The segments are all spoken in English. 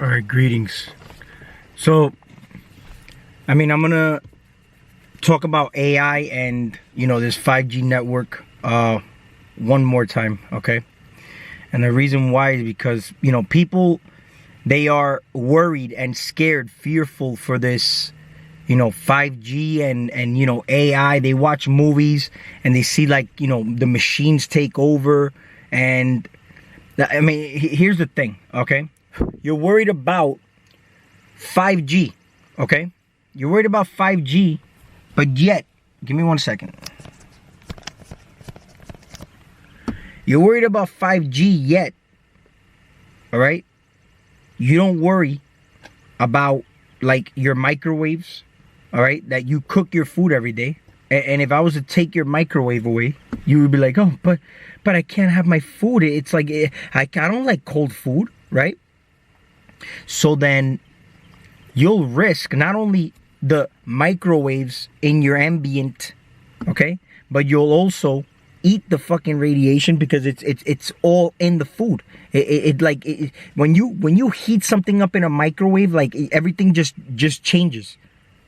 All right, greetings. So, I'm gonna talk about AI and, this 5G network one more time, okay? And the reason why is because, people, they are worried and scared, fearful for this, 5G and AI. They watch movies and they see, like, the machines take over. And, here's the thing, okay? You're worried about 5G, okay? You're worried about 5G, but yet, give me 1 second. You're worried about 5G yet, all right? You don't worry about, like, your microwaves, all right? That you cook your food every day. And if I was to take your microwave away, you would be like, oh, but I can't have my food. It's like, I don't like cold food, right? So then you'll risk not only the microwaves in your ambient, okay, but you'll also eat the fucking radiation because it's all in the food. When you heat something up in a microwave, like, everything just changes.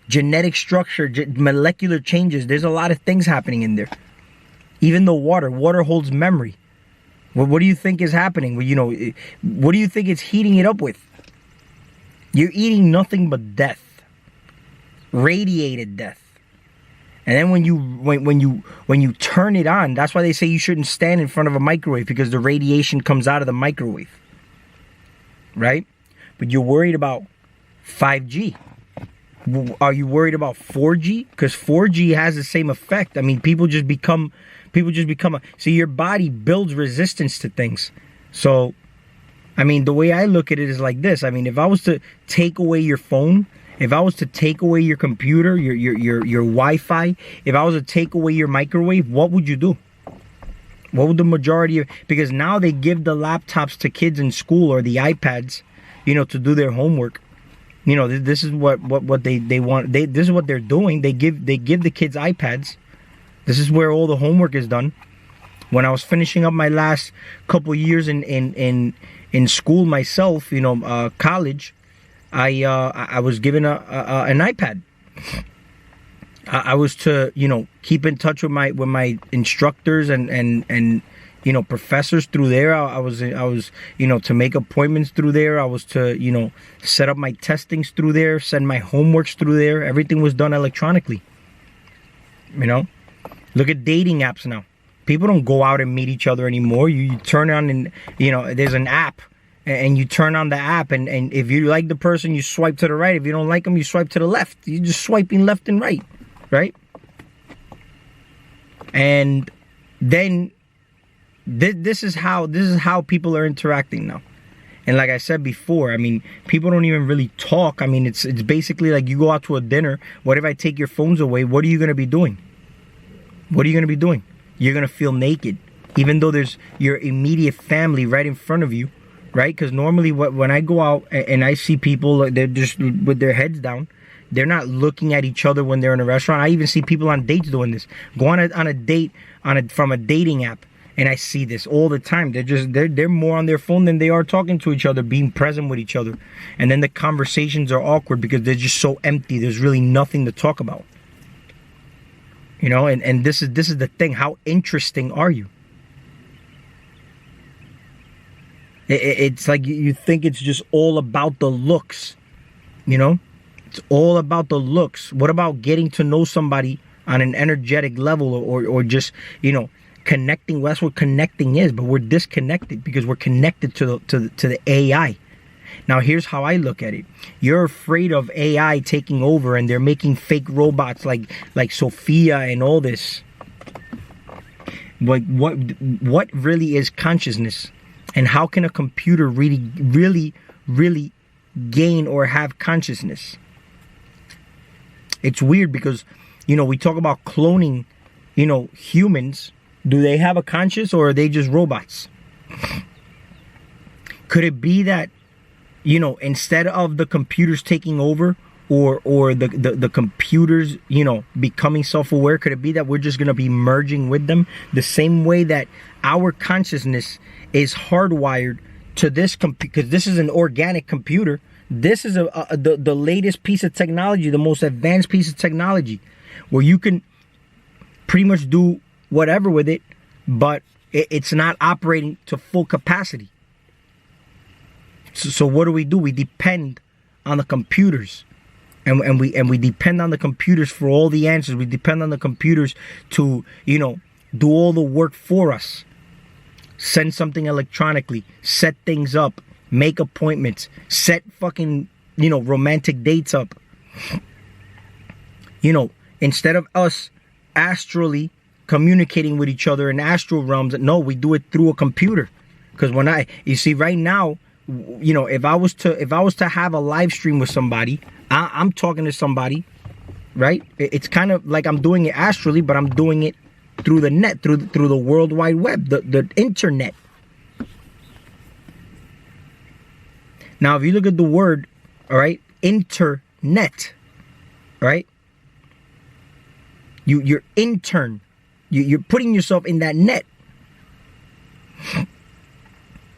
Genetic structure, molecular changes. There's a lot of things happening in there. Even the water holds memory. What do you think is happening? What do you think it's heating it up with? You're eating nothing but death, radiated death. And then when you turn it on, that's why they say you shouldn't stand in front of a microwave, because the radiation comes out of the microwave, right? But you're worried about 5G. Are you worried about 4G? Because 4G has the same effect. People just become see, your body builds resistance to things. So, the way I look at it is like this. If I was to take away your phone, if I was to take away your computer, your Wi-Fi, if I was to take away your microwave, what would you do? What would the majority of... Because now they give the laptops to kids in school, or the iPads, to do their homework. This is what they want. This is what they're doing. They give the kids iPads. This is where all the homework is done. When I was finishing up my last couple years in school myself, college, I was given an iPad. I was to keep in touch with my instructors and professors through there. I was to make appointments through there. I was to set up my testings through there, send my homeworks through there. Everything was done electronically. Look at dating apps now. People don't go out and meet each other anymore. You turn on and there's an app, and you turn on the app, and if you like the person, you swipe to the right. If you don't like them, you swipe to the left. You're just swiping left and right, right? And then this is how people are interacting now. And like I said before, people don't even really talk. It's basically like you go out to a dinner. What if I take your phones away? What are you going to be doing? What are you going to be doing? You're going to feel naked, even though there's your immediate family right in front of you, right? Because normally when I go out and I see people, they're just with their heads down. They're not looking at each other when they're in a restaurant. I even see people on dates doing this. Go on a date from a dating app, and I see this all the time. They're more on their phone than they are talking to each other, being present with each other. And then the conversations are awkward because they're just so empty. There's really nothing to talk about. And this is the thing. How interesting are you? It's like you think it's just all about the looks. It's all about the looks. What about getting to know somebody on an energetic level, or just, connecting? Well, that's what connecting is, but we're disconnected because we're connected to the AI. Now, here's how I look at it. You're afraid of AI taking over, and they're making fake robots like Sophia and all this. What really is consciousness? And how can a computer really gain or have consciousness? It's weird because, we talk about cloning, humans. Do they have a conscience, or are they just robots? Could it be that, instead of the computers taking over, or the computers, becoming self-aware, could it be that we're just going to be merging with them the same way that our consciousness is hardwired to this because this is an organic computer. This is the latest piece of technology, the most advanced piece of technology, where you can pretty much do whatever with it, but it's not operating to full capacity. So what do? We depend on the computers, and we depend on the computers for all the answers. We depend on the computers to, do all the work for us. Send something electronically, set things up, make appointments, set fucking, romantic dates up. Instead of us astrally communicating with each other in astral realms, no, we do it through a computer. Because you see right now, if I was to have a live stream with somebody, I'm talking to somebody, right? It's kind of like I'm doing it astrally, but I'm doing it through the net, through the World Wide Web, the internet. Now, if you look at the word, all right, internet, right? You're intern. You're putting yourself in that net.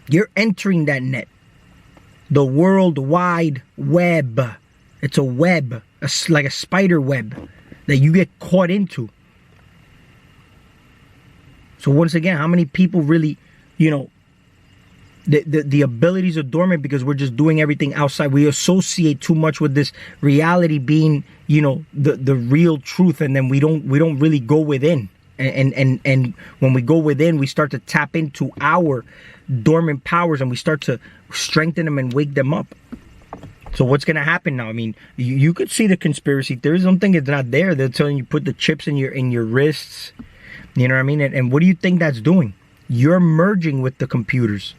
You're entering that net. The World Wide Web. It's a web, like a spider web that you get caught into. So once again, how many people really, the abilities are dormant because we're just doing everything outside. We associate too much with this reality being, the real truth, and then we don't really go within. And when we go within, we start to tap into our dormant powers, and we start to strengthen them and wake them up. So what's going to happen now? I mean, you could see the conspiracy theories. Don't think it's not there. They're telling you put the chips in your wrists. You know what I mean? And what do you think that's doing? You're merging with the computers.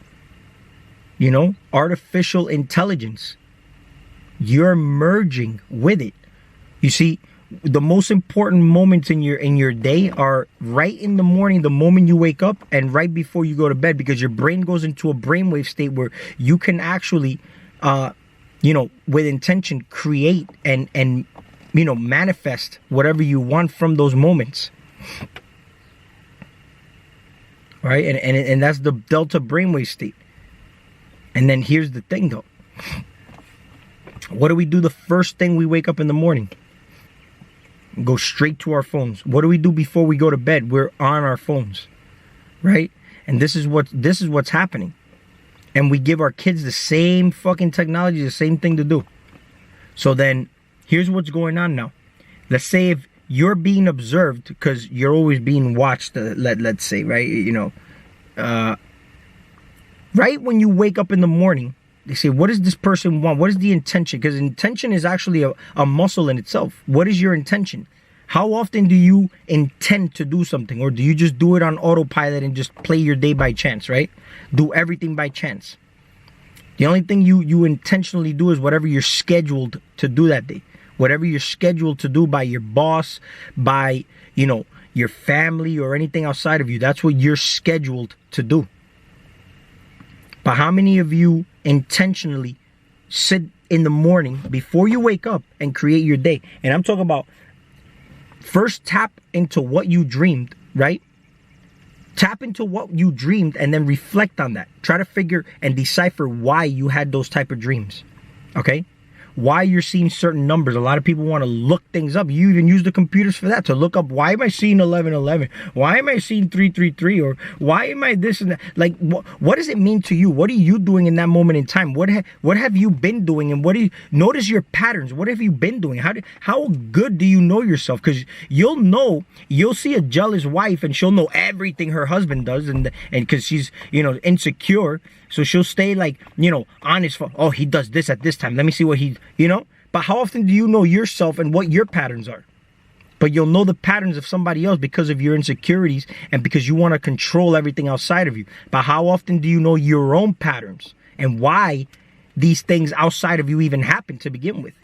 Artificial intelligence. You're merging with it. You see, the most important moments in your day are right in the morning, the moment you wake up, and right before you go to bed, because your brain goes into a brainwave state where you can actually, with intention, create and manifest whatever you want from those moments. Right? And that's the delta brainwave state. And then here's the thing, though. What do we do the first thing we wake up in the morning? Go straight to our phones. What do we do before we go to bed? We're on our phones, right? And this is what's happening. And we give our kids the same fucking technology, the same thing to do. So then, here's what's going on now. Let's say if you're being observed, because you're always being watched, let's say, right? Right when you wake up in the morning, they say, what does this person want? What is the intention? Because intention is actually a muscle in itself. What is your intention? How often do you intend to do something? Or do you just do it on autopilot and just play your day by chance, right? Do everything by chance. The only thing you intentionally do is whatever you're scheduled to do that day. Whatever you're scheduled to do by your boss, by, your family or anything outside of you. That's what you're scheduled to do. But how many of you intentionally sit in the morning before you wake up and create your day? And I'm talking about first tap into what you dreamed, right? Tap into what you dreamed and then reflect on that. Try to figure and decipher why you had those type of dreams, okay? Why you're seeing certain numbers. A lot of people want to look things up. You even use the computers for that, to look up, why am I seeing 1111? Why am I seeing 333? Or why am I this and that? Like, what does it mean to you? What are you doing in that moment in time? What have you been doing? And notice your patterns? What have you been doing? How good do you know yourself? Because you'll see a jealous wife and she'll know everything her husband does, and because she's, insecure. So she'll stay like, on his phone. Oh, he does this at this time. Let me see what he, But how often do you know yourself and what your patterns are? But you'll know the patterns of somebody else because of your insecurities and because you want to control everything outside of you. But how often do you know your own patterns and why these things outside of you even happen to begin with?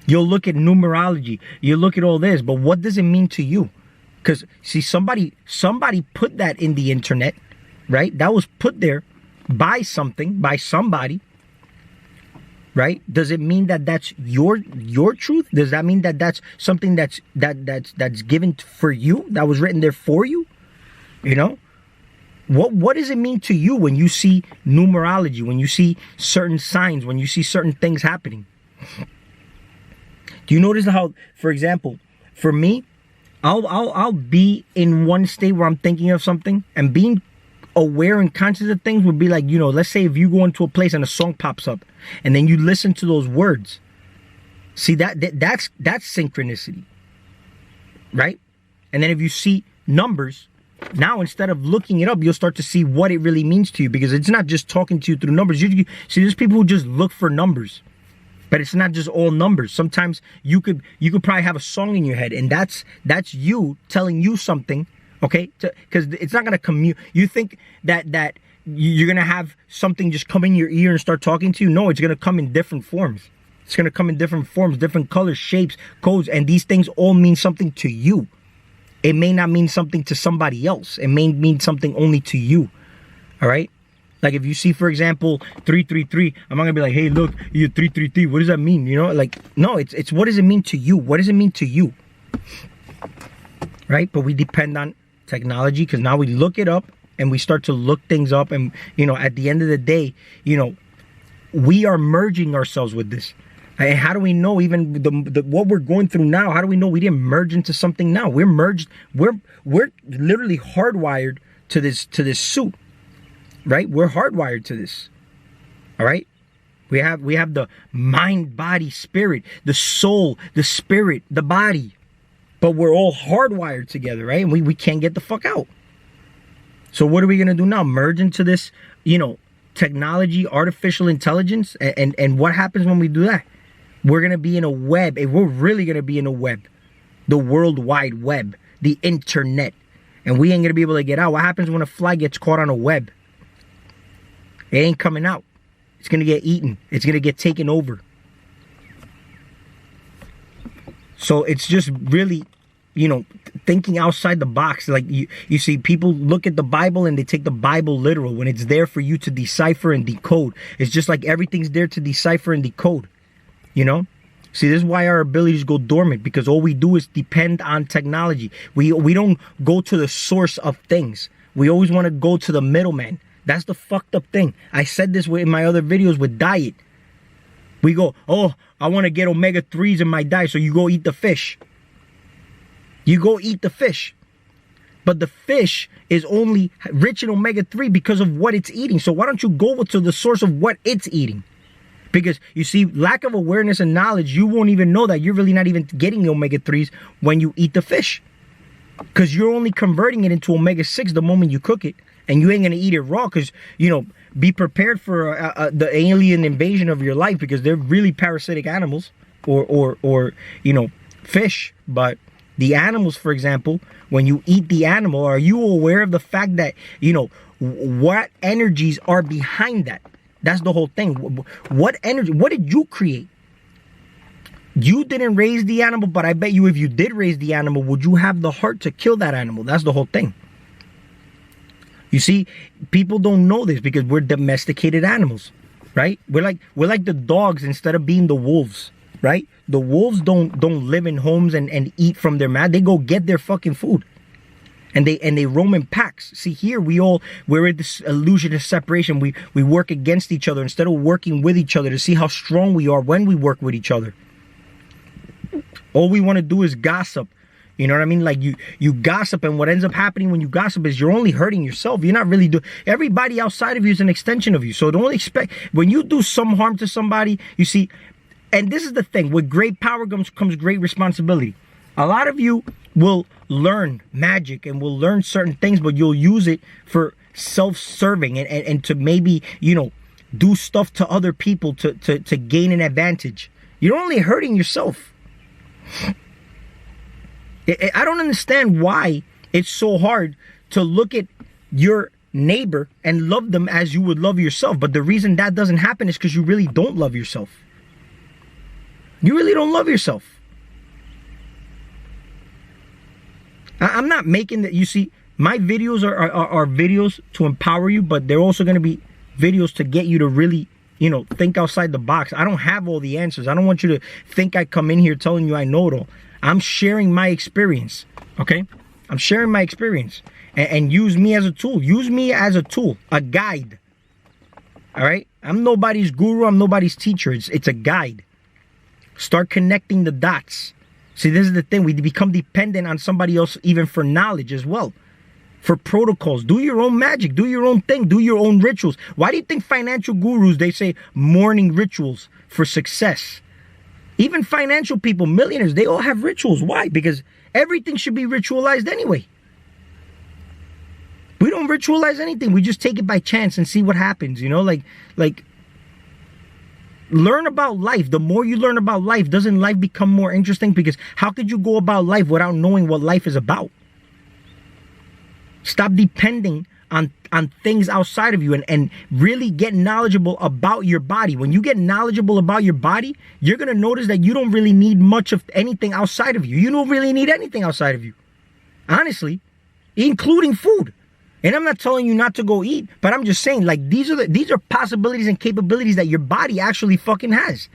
You'll look at numerology. You look at all this. But what does it mean to you? Because, see, somebody put that in the internet. Right? That was put there by somebody. Right? Does it mean that that's your truth? Does that mean that that's something that's given for you? That was written there for you? What does it mean to you when you see numerology, when you see certain signs, when you see certain things happening? Do you notice how, for example, for me, I'll be in one state where I'm thinking of something, and being aware and conscious of things would be like, you know, let's say if you go into a place and a song pops up, and then you listen to those words. See, that's synchronicity, right? And then if you see numbers, now instead of looking it up, you'll start to see what it really means to you, because it's not just talking to you through numbers. See, there's people who just look for numbers, but it's not just all numbers. Sometimes you could probably have a song in your head, and that's you telling you something, okay? Because it's not gonna commute. You think that you're gonna have something just come in your ear and start talking to you? No, it's gonna come in different forms. It's gonna come in different forms, different colors, shapes, codes, and these things all mean something to you. It may not mean something to somebody else. It may mean something only to you. All right? Like if you see, for example, 333, I'm not gonna be like, hey, look, you're 333. What does that mean? You know, like, no, it's what does it mean to you? What does it mean to you? Right? But we depend on technology, because now we look it up and we start to look things up, and you know, at the end of the day, you know, we are merging ourselves with this. And how do we know even what we're going through now? How do we know we didn't merge into something now? We're merged. We're literally hardwired to this suit, right? We're hardwired to this. All right. We have the mind, body, spirit, the soul, the spirit, the body, but we're all hardwired together, right? And we can't get the fuck out. So what are we gonna do now? Merge into this, you know, technology, artificial intelligence, and what happens when we do that? We're going to be in a web. We're really going to be in a web. The World Wide Web. The internet. And we ain't going to be able to get out. What happens when a fly gets caught on a web? It ain't coming out. It's going to get eaten. It's going to get taken over. So it's just really, you know, thinking outside the box. Like you see, people look at the Bible and they take the Bible literal when it's there for you to decipher and decode. It's just like everything's there to decipher and decode. You know, see, this is why our abilities go dormant, because all we do is depend on technology. We don't go to the source of things. We always want to go to the middleman. That's the fucked up thing. I said this in my other videos with diet. We go, oh, I want to get omega-3s in my diet, so you go eat the fish. You go eat the fish. But the fish is only rich in omega-3 because of what it's eating. So why don't you go to the source of what it's eating? Because, you see, lack of awareness and knowledge, you won't even know that you're really not even getting the omega-3s when you eat the fish. Because you're only converting it into omega-6 the moment you cook it. And you ain't going to eat it raw, because, you know, be prepared for the alien invasion of your life, because they're really parasitic animals or you know, fish. But the animals, for example, when you eat the animal, are you aware of the fact that, you know, what energies are behind that? That's the whole thing. What energy, what did you create? You didn't raise the animal, but I bet you if you did raise the animal, would you have the heart to kill that animal? That's the whole thing. You see, people don't know this because we're domesticated animals, right? We're like the dogs instead of being the wolves, right? The wolves don't live in homes and eat from their mat. They go get their fucking food. And they roam in packs. See, here we're in this illusion of separation. We work against each other instead of working with each other to see how strong we are when we work with each other. All we want to do is gossip. You know what I mean? Like you gossip, and what ends up happening when you gossip is you're only hurting yourself. You're not really doing. Everybody outside of you is an extension of you. So don't expect, when you do some harm to somebody, you see, and this is the thing, with great power comes great responsibility. A lot of you will learn magic and will learn certain things, but you'll use it for self-serving and to maybe, you know, do stuff to other people to gain an advantage. You're only hurting yourself. I don't understand why it's so hard to look at your neighbor and love them as you would love yourself. But the reason that doesn't happen is because you really don't love yourself. You really don't love yourself. I'm not making that. You see, my videos are videos to empower you, but they're also going to be videos to get you to really, you know, think outside the box. I don't have all the answers. I don't want you to think I come in here telling you I know it all. I'm sharing my experience, okay? I'm sharing my experience. and use me as a tool. Use me as a tool, a guide. All right? I'm nobody's guru. I'm nobody's teacher. It's a guide. Start connecting the dots. See, this is the thing. We become dependent on somebody else even for knowledge as well. For protocols. Do your own magic. Do your own thing. Do your own rituals. Why do you think financial gurus, they say morning rituals for success? Even financial people, millionaires, they all have rituals. Why? Because everything should be ritualized anyway. We don't ritualize anything. We just take it by chance and see what happens, you know? Like learn about life. The more you learn about life, doesn't life become more interesting? Because how could you go about life without knowing what life is about? Stop depending on things outside of you and really get knowledgeable about your body. When you get knowledgeable about your body, you're going to notice that you don't really need much of anything outside of you. You don't really need anything outside of you. Honestly, including food. And I'm not telling you not to go eat, but I'm just saying, like, these are possibilities and capabilities that your body actually fucking has.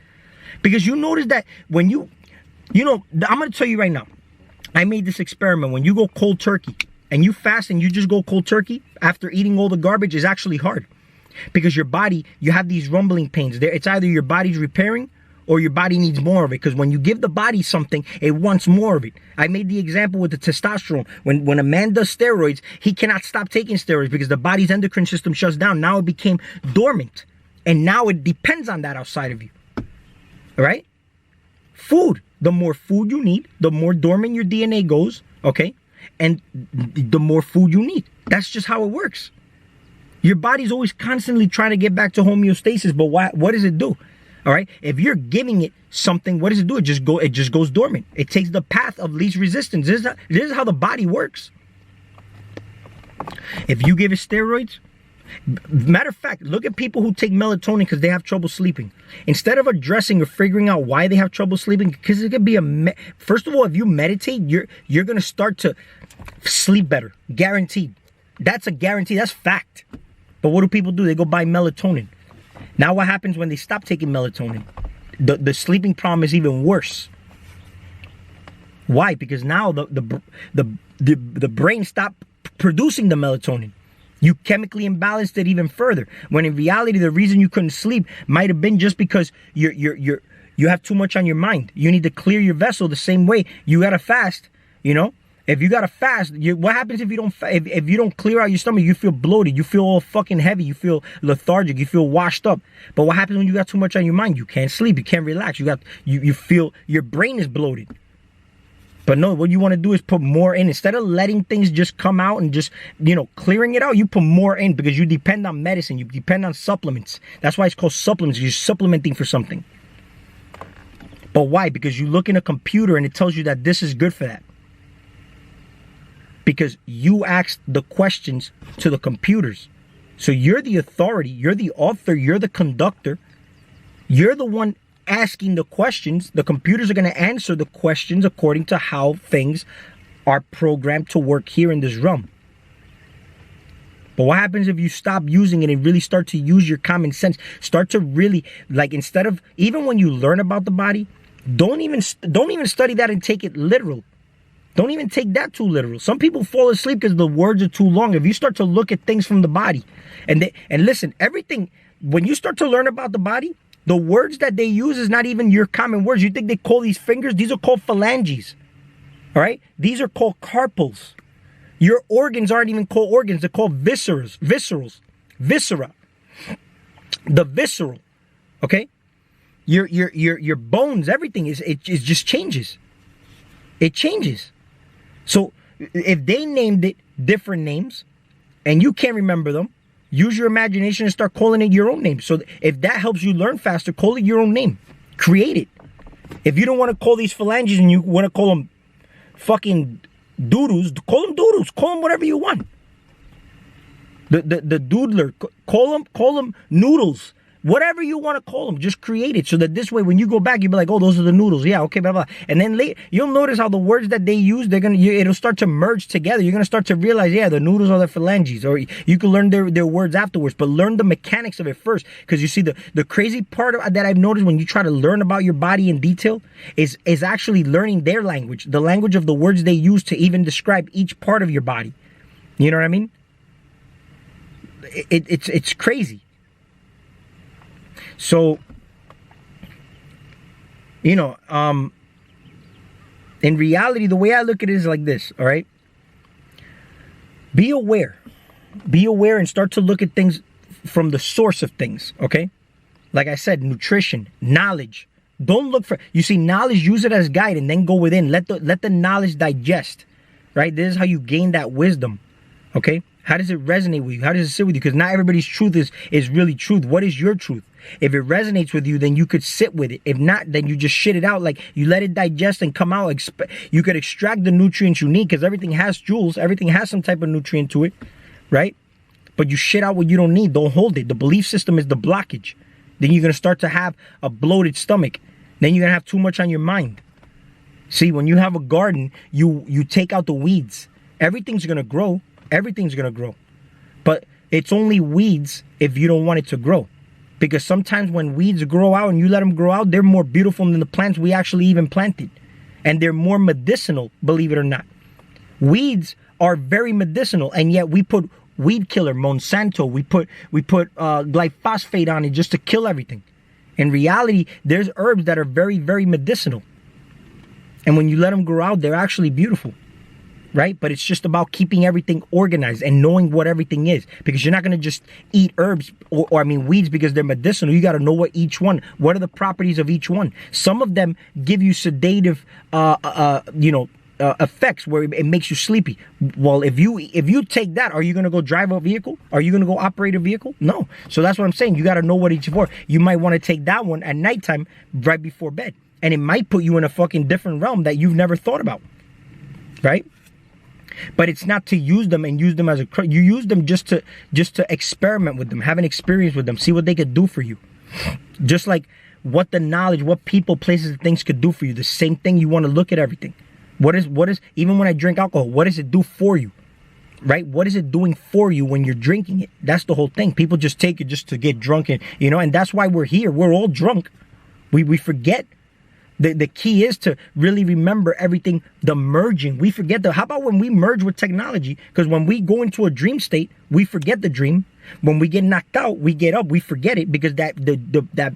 Because you notice that when you know, I'm going to tell you right now, I made this experiment. When you go cold turkey and you fast and you just go cold turkey after eating all the garbage, is actually hard. Because your body, you have these rumbling pains there. It's either your body's repairing or your body needs more of it. Because when you give the body something, it wants more of it. I made the example with the testosterone. When a man does steroids, he cannot stop taking steroids because the body's endocrine system shuts down. Now it became dormant. And now it depends on that outside of you. All right? Food. The more food you need, the more dormant your DNA goes. Okay? And the more food you need. That's just how it works. Your body's always constantly trying to get back to homeostasis. But what does it do? All right. If you're giving it something, what does it do? It just goes dormant. It takes the path of least resistance. This is how the body works. If you give it steroids, matter of fact, look at people who take melatonin because they have trouble sleeping. Instead of addressing or figuring out why they have trouble sleeping, because it could be first of all, if you meditate, you're gonna start to sleep better, guaranteed. That's a guarantee. That's fact. But what do people do? They go buy melatonin. Now what happens when they stop taking melatonin? The sleeping problem is even worse. Why? Because now the brain stopped producing the melatonin. You chemically imbalanced it even further. When in reality, the reason you couldn't sleep might have been just because you have too much on your mind. You need to clear your vessel the same way. You gotta fast, you know? If you gotta fast, what happens if you don't if you don't clear out your stomach? You feel bloated, you feel all fucking heavy, you feel lethargic, you feel washed up. But what happens when you got too much on your mind? You can't sleep, you can't relax. You feel your brain is bloated. But no, what you want to do is put more in. Instead of letting things just come out and just, you know, clearing it out, you put more in because you depend on medicine, you depend on supplements. That's why it's called supplements. You're supplementing for something. But why? Because you look in a computer and it tells you that this is good for that. Because you asked the questions to the computers. So you're the authority, you're the author, you're the conductor. You're the one asking the questions. The computers are going to answer the questions according to how things are programmed to work here in this realm. But what happens if you stop using it and really start to use your common sense? Start to really, like, instead of, even when you learn about the body, don't even study that and take it literal. Don't even take that too literal. Some people fall asleep because the words are too long. If you start to look at things from the body and listen, everything, when you start to learn about the body, the words that they use is not even your common words. You think they call these fingers? These are called phalanges. All right? These are called carpals. Your organs aren't even called organs. They're called viscera. The visceral. Okay? Your bones, everything it just changes. It changes. So if they named it different names and you can't remember them, use your imagination and start calling it your own name. So if that helps you learn faster, call it your own name. Create it. If you don't want to call these phalanges and you want to call them fucking doodles, call them doodles. Call them whatever you want. The doodler, call them noodles. Whatever you want to call them, just create it so that this way when you go back, you'll be like, oh, those are the noodles. Yeah, okay, blah, blah. And then later, you'll notice how the words that they use, it'll start to merge together. You're going to start to realize, yeah, the noodles are the phalanges. Or you can learn their words afterwards, but learn the mechanics of it first. Because you see, the crazy part that I've noticed when you try to learn about your body in detail is actually learning their language, the language of the words they use to even describe each part of your body. You know what I mean? It's crazy. So, you know, in reality, the way I look at it is like this, all right? Be aware. Be aware and start to look at things from the source of things, okay? Like I said, nutrition, knowledge. Don't look for, you see, knowledge, use it as guide and then go within. Let the knowledge digest, right? This is how you gain that wisdom, okay? How does it resonate with you? How does it sit with you? Because not everybody's truth is really truth. What is your truth? If it resonates with you, then you could sit with it. If not, then you just shit it out. Like, you let it digest and come out. You could extract the nutrients you need, because everything has jewels. Everything has some type of nutrient to it, right? But you shit out what you don't need. Don't hold it. The belief system is the blockage. Then you're going to start to have a bloated stomach. Then you're going to have too much on your mind. See, when you have a garden, you take out the weeds. Everything's going to grow. Everything's going to grow. But it's only weeds if you don't want it to grow. Because sometimes when weeds grow out and you let them grow out, they're more beautiful than the plants we actually even planted. And they're more medicinal, believe it or not. Weeds are very medicinal, and yet we put weed killer, Monsanto, we put glyphosate on it just to kill everything. In reality, there's herbs that are very, very medicinal. And when you let them grow out, they're actually beautiful. Right? But it's just about keeping everything organized and knowing what everything is. Because you're not going to just eat herbs or weeds because they're medicinal. You got to know what are the properties of each one. Some of them give you sedative, effects where it makes you sleepy. Well, if you take that, are you going to go drive a vehicle? Are you going to go operate a vehicle? No. So that's what I'm saying. You got to know what each for. You might want to take that one at nighttime right before bed. And it might put you in a fucking different realm that you've never thought about. Right? But it's not to use them and use them as you use them just to experiment with them, have an experience with them, see what they could do for you. Just like what the knowledge, what people, places, and things could do for you. The same thing, you want to look at everything. What is even when I drink alcohol, what does it do for you? Right? What is it doing for you when you're drinking it? That's the whole thing. People just take it just to get drunk, and that's why we're here. We're all drunk. We forget. The key is to really remember everything, the merging. We forget how about when we merge with technology? Because when we go into a dream state, we forget the dream. When we get knocked out, we get up, we forget it, because that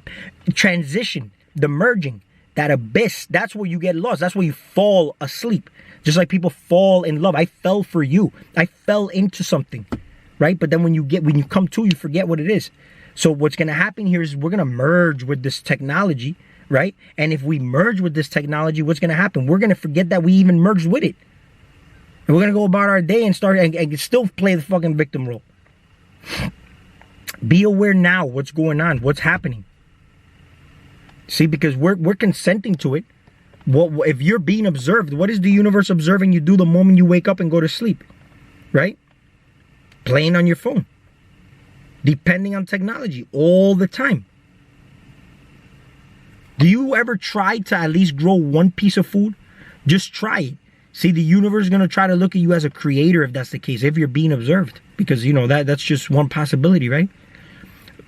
transition, the merging, that abyss, that's where you get lost. That's where you fall asleep. Just like people fall in love. I fell for you. I fell into something, right? But then when you come to, you forget what it is. So what's going to happen here is we're going to merge with this technology. Right? And if we merge with this technology, what's going to happen? We're going to forget that we even merged with it. And we're going to go about our day and start and still play the fucking victim role. Be aware now what's going on, what's happening. See, because we're consenting to it. What if you're being observed? What is the universe observing you do the moment you wake up and go to sleep? Right? Playing on your phone. Depending on technology all the time. Do you ever try to at least grow one piece of food? Just try it. See, the universe is going to try to look at you as a creator if that's the case, if you're being observed. Because, that's just one possibility, right?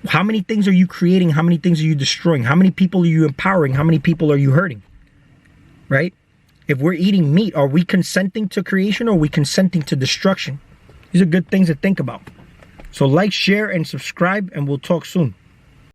How many things are you creating? How many things are you destroying? How many people are you empowering? How many people are you hurting? Right? If we're eating meat, are we consenting to creation or are we consenting to destruction? These are good things to think about. So like, share, and subscribe, and we'll talk soon.